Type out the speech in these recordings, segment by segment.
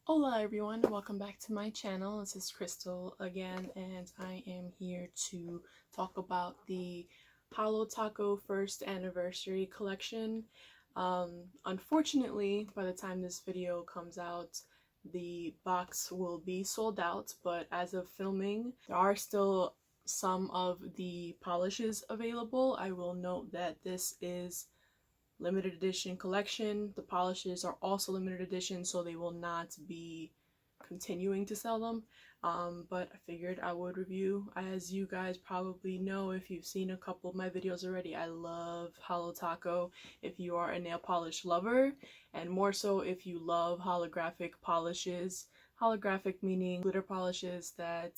Hola everyone, welcome back to my channel. This is Crystal again, and I am here to talk about the Holo Taco first anniversary collection. Unfortunately, by the time this video comes out, the box will be sold out, but as of filming, there are still some of the polishes available. I will note that this is limited edition collection. The polishes are also limited edition, so they will not be continuing to sell them. But I figured I would review. As you guys probably know, if you've seen a couple of my videos already, I love Holo Taco. If you are a nail polish lover, and more so if you love holographic polishes, holographic meaning glitter polishes that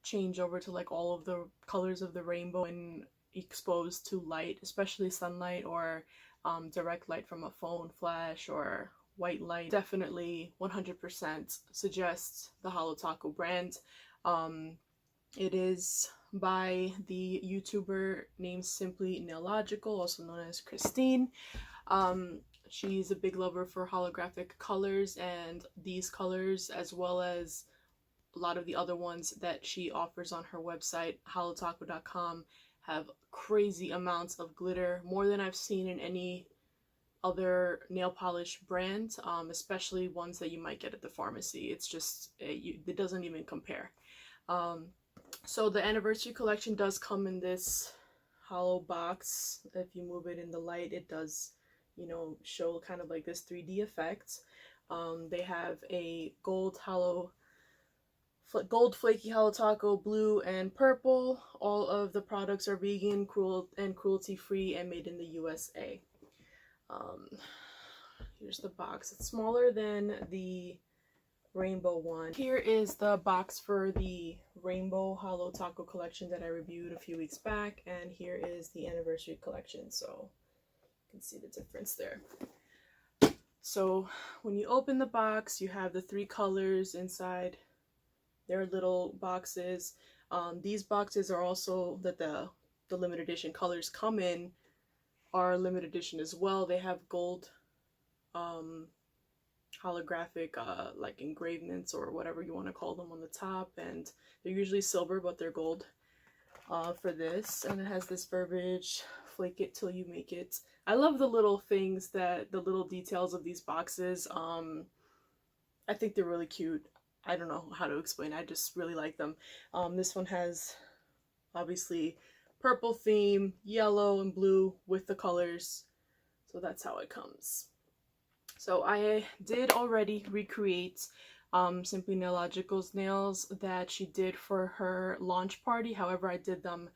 change over to like all of the colors of the rainbow and exposed to light, especially sunlight or direct light from a phone flash or white light, definitely 100% suggests the Holo Taco brand. It is by the YouTuber named Simply Nailogical, also known as Christine. She's a big lover for holographic colors, and these colors, as well as a lot of the other ones that she offers on her website, holotaco.com, have crazy amounts of glitter, more than I've seen in any other nail polish brand, especially ones that you might get at the pharmacy. It's just, it doesn't even compare. So the anniversary collection does come in this hollow box. If you move it in the light, it does, you know, show kind of like this 3D effect. They have a gold flaky Holo Taco, blue and purple. All of the products are vegan, cruelty free, and made in the USA. Here's the box. It's smaller than the rainbow one. Here is the box for the rainbow Holo Taco collection that I reviewed a few weeks back, and here is the anniversary collection, so you can see the difference there. So when you open the box, you have the three colors inside their little boxes. These boxes are also that the limited edition colors come in are limited edition as well. They have gold holographic like engravements or whatever you want to call them on the top, and they're usually silver, but they're gold for this. And it has this verbiage, flake it till you make it. I love the little things, that the little details of these boxes. I think they're really cute. I don't know how to explain. I just really like them. This one has obviously purple theme, yellow and blue with the colors. So that's how it comes. So I did already recreate Simply Nailogical's nails that she did for her launch party. However, I did them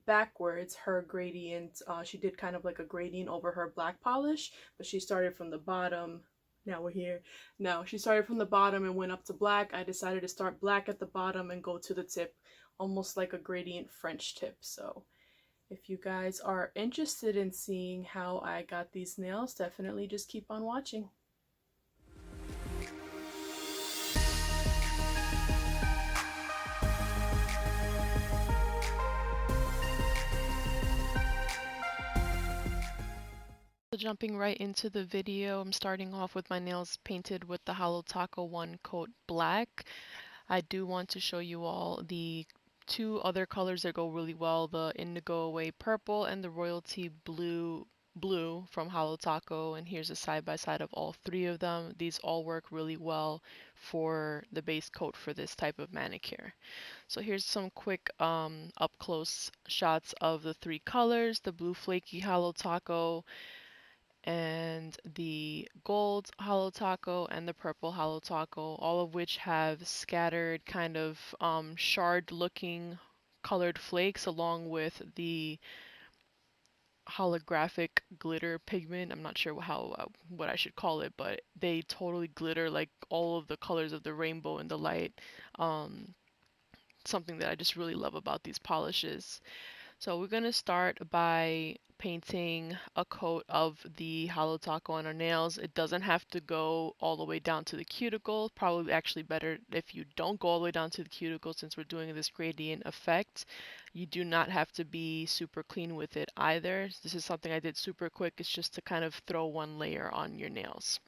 backwards. Her gradient, she did kind of like a gradient over her black polish, but she started from the bottom. Now we're here. No, she started from the bottom and went up to black. I decided to start black at the bottom and go to the tip, almost like a gradient French tip. So if you guys are interested in seeing how I got these nails, definitely just keep on watching. So jumping right into the video, I'm starting off with my nails painted with the Holo Taco One Coat Black. I do want to show you all the two other colors that go really well, the Indigo Away Purple and the Royalty Blue from Holo Taco, and here's a side-by-side of all three of them. These all work really well for the base coat for this type of manicure. So here's some quick up-close shots of the three colors, the blue flaky Holo Taco, and the gold Holo Taco and the purple Holo Taco, all of which have scattered kind of shard looking colored flakes along with the holographic glitter pigment. I'm not sure what I should call it, but they totally glitter like all of the colors of the rainbow in the light. Something that I just really love about these polishes. So we're going to start by painting a coat of the Holo Taco on our nails. It doesn't have to go all the way down to the cuticle. Probably actually better if you don't go all the way down to the cuticle, since we're doing this gradient effect. You do not have to be super clean with it either. This is something I did super quick. It's just to kind of throw one layer on your nails.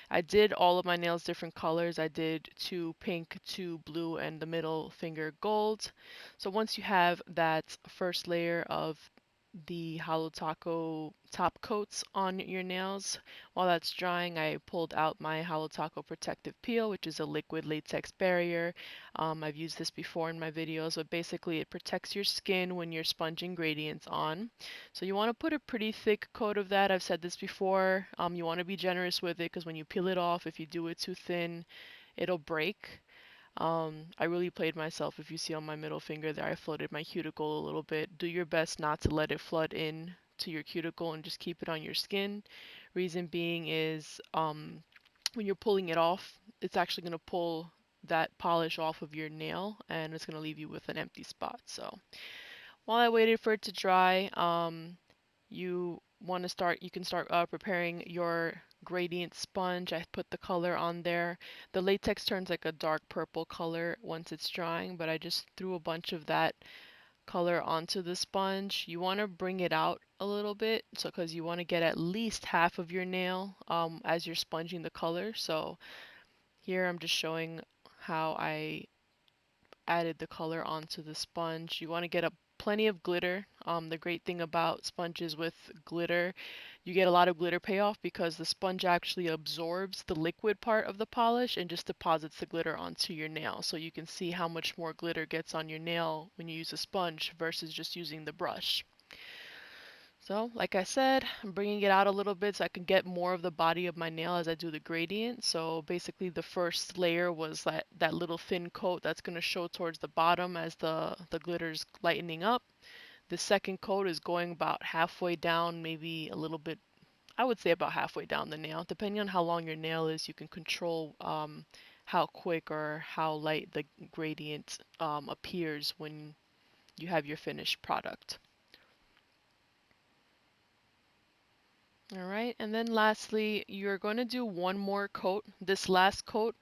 I did all of my nails different colors. I did 2 pink, 2 blue, and the middle finger gold. So once you have that first layer of the Holo Taco top coats on your nails, while that's drying, I pulled out my Holo Taco Protective Peel, which is a liquid latex barrier. I've used this before in my videos, but basically it protects your skin when you're sponging gradients on. So you want to put a pretty thick coat of that. I've said this before. You want to be generous with it because when you peel it off, if you do it too thin, it'll break. I really played myself. If you see on my middle finger there, I flooded my cuticle a little bit. Do your best not to let it flood in to your cuticle and just keep it on your skin. Reason being is when you're pulling it off, it's actually going to pull that polish off of your nail and it's going to leave you with an empty spot. So while I waited for it to dry, you can start preparing your gradient sponge. I put the color on there. The latex turns like a dark purple color once it's drying, but I just threw a bunch of that color onto the sponge. You want to bring it out a little bit, so because you want to get at least half of your nail as you're sponging the color. So here I'm just showing how I added the color onto the sponge. You want to get a plenty of glitter. The great thing about sponges with glitter, you get a lot of glitter payoff because the sponge actually absorbs the liquid part of the polish and just deposits the glitter onto your nail. So you can see how much more glitter gets on your nail when you use a sponge versus just using the brush. So, like I said, I'm bringing it out a little bit so I can get more of the body of my nail as I do the gradient. So basically the first layer was that little thin coat that's going to show towards the bottom as the glitter's lightening up. The second coat is going about halfway down, maybe a little bit, I would say about halfway down the nail. Depending on how long your nail is, you can control how quick or how light the gradient appears when you have your finished product. All right, and then lastly, you're going to do one more coat. This last coat,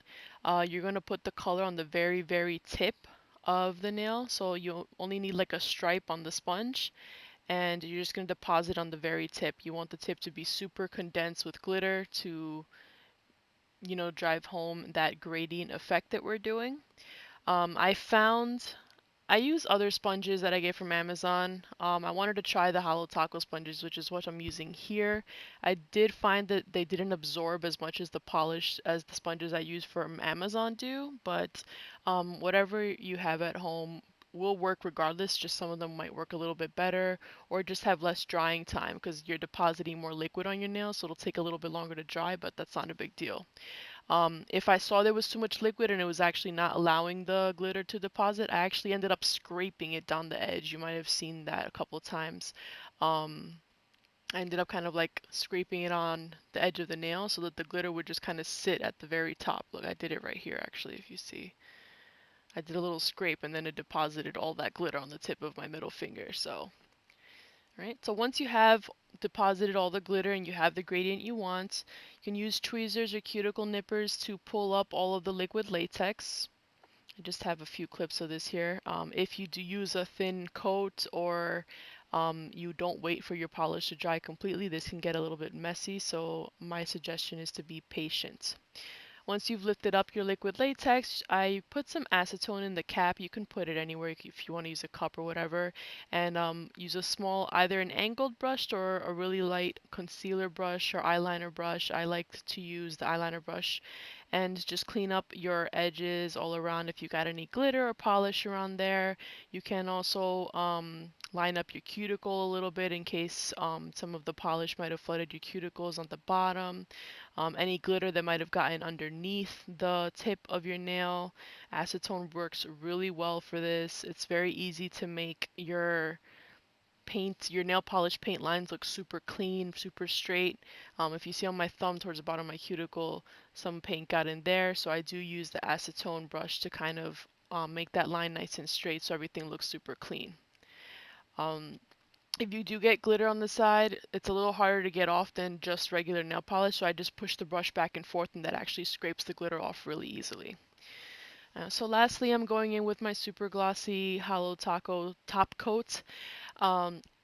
you're going to put the color on the very, very tip of the nail. So you only need like a stripe on the sponge, and you're just going to deposit on the very tip. You want the tip to be super condensed with glitter to, drive home that gradient effect that we're doing. I use other sponges that I get from Amazon. I wanted to try the Holo Taco sponges, which is what I'm using here. I did find that they didn't absorb as much as the polish as the sponges I use from Amazon do, but whatever you have at home will work regardless. Just some of them might work a little bit better or just have less drying time because you're depositing more liquid on your nails, so it'll take a little bit longer to dry, but that's not a big deal. If I saw there was too much liquid and it was actually not allowing the glitter to deposit, I actually ended up scraping it down the edge. You might have seen that a couple of times. Um, I ended up kind of like scraping it on the edge of the nail so that the glitter would just kind of sit at the very top. Look, I did it right here actually, if you see. I did a little scrape and then it deposited all that glitter on the tip of my middle finger. So, right. So once you have deposited all the glitter and you have the gradient you want, you can use tweezers or cuticle nippers to pull up all of the liquid latex. I just have a few clips of this here. If you do use a thin coat or you don't wait for your polish to dry completely, this can get a little bit messy. So my suggestion is to be patient. Once you've lifted up your liquid latex, I put some acetone in the cap. You can put it anywhere if you want to use a cup or whatever. And use a small, either an angled brush or a really light concealer brush or eyeliner brush. I like to use the eyeliner brush and just clean up your edges all around if you got any glitter or polish around there. You can also line up your cuticle a little bit in case some of the polish might have flooded your cuticles on the bottom. Any glitter that might have gotten underneath the tip of your nail. Acetone works really well for this. It's very easy to make your nail polish paint lines look super clean, super straight. If you see on my thumb towards the bottom of my cuticle, some paint got in there, so I do use the acetone brush to kind of make that line nice and straight so everything looks super clean. Um, if you do get glitter on the side, it's a little harder to get off than just regular nail polish, so I just push the brush back and forth and that actually scrapes the glitter off really easily. So lastly, I'm going in with my super glossy Holo Taco top coat.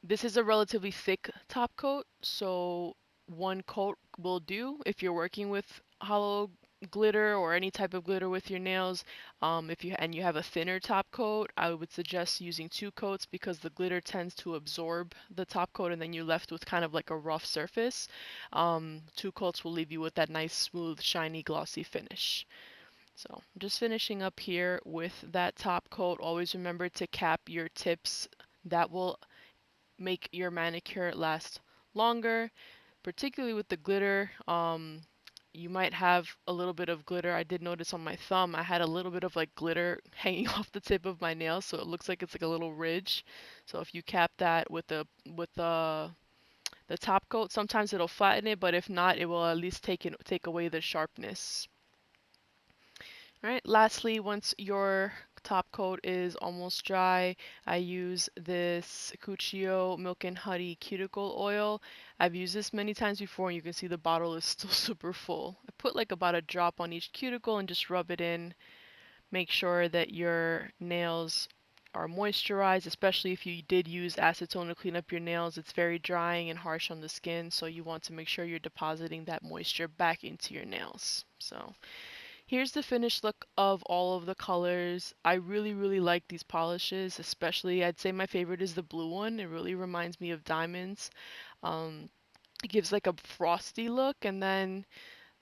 This is a relatively thick top coat, so one coat will do if you're working with hollow glitter or any type of glitter with your nails, if you have a thinner top coat, I would suggest using 2 coats because the glitter tends to absorb the top coat and then you're left with kind of like a rough surface. 2 coats will leave you with that nice, smooth, shiny, glossy finish. So I'm just finishing up here with that top coat. Always remember to cap your tips. That will make your manicure last longer, particularly with the glitter. You might have a little bit of glitter. I did notice on my thumb, I had a little bit of like glitter hanging off the tip of my nail, so it looks like it's like a little ridge. So if you cap that with the top coat, sometimes it'll flatten it, but if not, it will at least take away the sharpness. All right, lastly, once your top coat is almost dry, I use this Cuccio Milk and Honey Cuticle Oil. I've used this many times before and you can see the bottle is still super full. I put like about a drop on each cuticle and just rub it in. Make sure that your nails are moisturized, especially if you did use acetone to clean up your nails. It's very drying and harsh on the skin, so you want to make sure you're depositing that moisture back into your nails. So here's the finished look of all of the colors. I really, really like these polishes, especially I'd say my favorite is the blue one. It really reminds me of diamonds. It gives like a frosty look, and then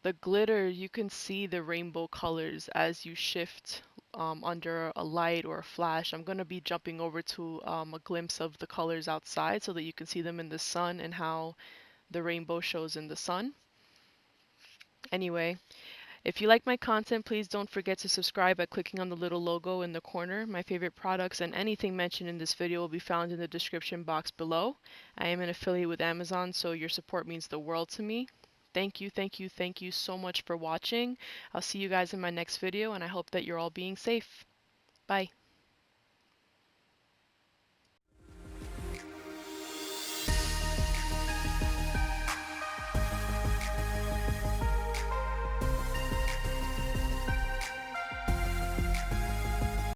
the glitter, you can see the rainbow colors as you shift under a light or a flash. I'm going to be jumping over to a glimpse of the colors outside so that you can see them in the sun and how the rainbow shows in the sun. Anyway, if you like my content, please don't forget to subscribe by clicking on the little logo in the corner. My favorite products and anything mentioned in this video will be found in the description box below. I am an affiliate with Amazon, so your support means the world to me. Thank you, thank you, thank you so much for watching. I'll see you guys in my next video, and I hope that you're all being safe. Bye.